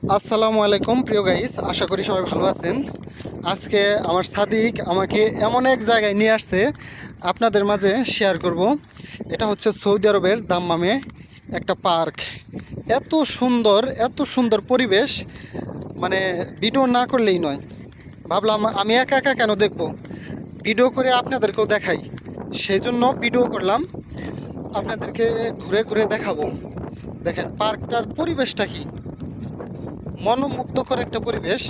আসসালামু আলাইকুম প্রিয় গাইস, আশা করি সবাই ভালো আছেন। আজকে আমার সাদিক আমাকে এমন এক জায়গায় নিয়ে আসছে, আপনাদের মাঝে শেয়ার করব। এটা হচ্ছে সৌদি আরবের দাম্মামে একটা পার্ক। এত সুন্দর, এত সুন্দর পরিবেশ, মানে ভিডিও না করলেই নয়। ভাবলাম আমি একা একা কেন দেখব, ভিডিও করে আপনাদেরকেও দেখাই। সেই জন্য ভিডিও করলাম, আপনাদেরকে ঘুরে ঘুরে দেখাবো। দেখেন পার্কটার পরিবেশটা কি মনোমুগ্ধকর একটা পরিবেশ।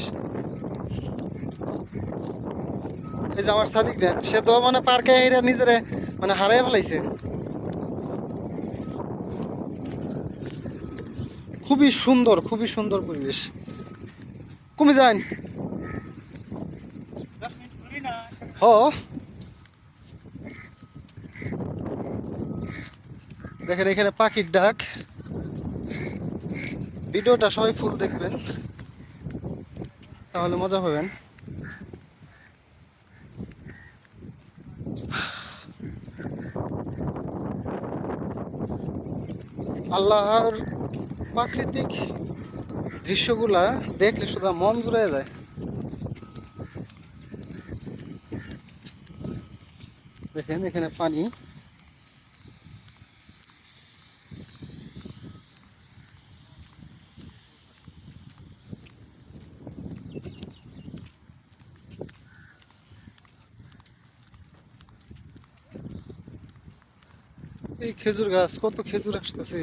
এই যে আমার সাদিক দেন, সে তো মানে পার্কে এরা নিজেরে মানে হারাই ফেলাইছে। খুবই সুন্দর, খুবই সুন্দর পরিবেশ। কমে যান। হ, দেখেন এখানে পাখির ডাক। ভিডিওটা সবাই ফুল দেখবেন, তাহলে মজা পাবেন। আল্লাহর প্রাকৃতিক দৃশ্যগুলা দেখলে শুধু মন জুড়ে যায়। দেখেন এখানে পানি। এই খেজুর গাছ, কত খেজুর আসতেছে।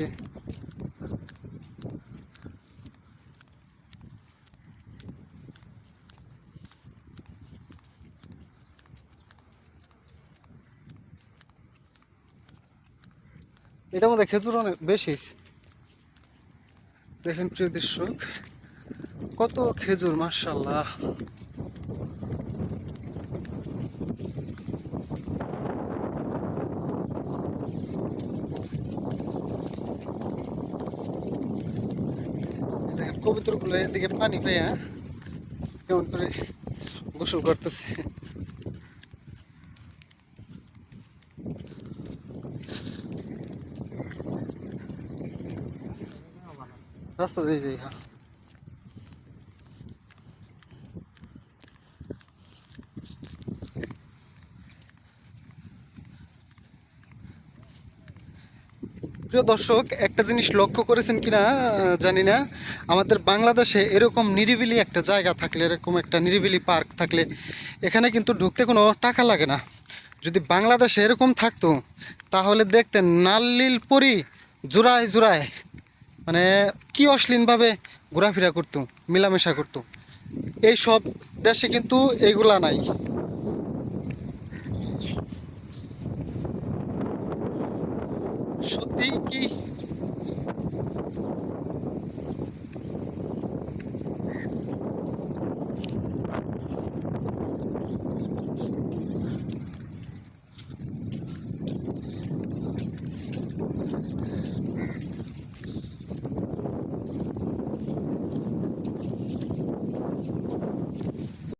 এটার মধ্যে খেজুর অনেক বেশি হয়েছে। দেখেন প্রিয় দর্শক, কত খেজুর, মাশাআল্লাহ। দেখেন কবুতরগুলো এদিকে পানি পেয়ে কেমন করে গোসল করতেছে। রাস্তা দিয়ে যাই, হ্যাঁ। প্রিয় দর্শক, একটা জিনিস লক্ষ্য করেছেন কিনা জানি না, আমাদের বাংলাদেশে এরকম নিরিবিলি একটা জায়গা থাকলে, এরকম একটা নিরিবিলি পার্ক থাকলে এখানে কিন্তু ঢুকতে কোনো টাকা লাগে না। যদি বাংলাদেশে এরকম থাকতো তাহলে দেখতেন নাল্লিল পরি জোড়ায় জোড়ায়, মানে কি অশ্লীলভাবে ঘোরাফেরা করতো, মেলামেশা করতো। এই সব দেশে কিন্তু এইগুলা নাই। সত্যি কি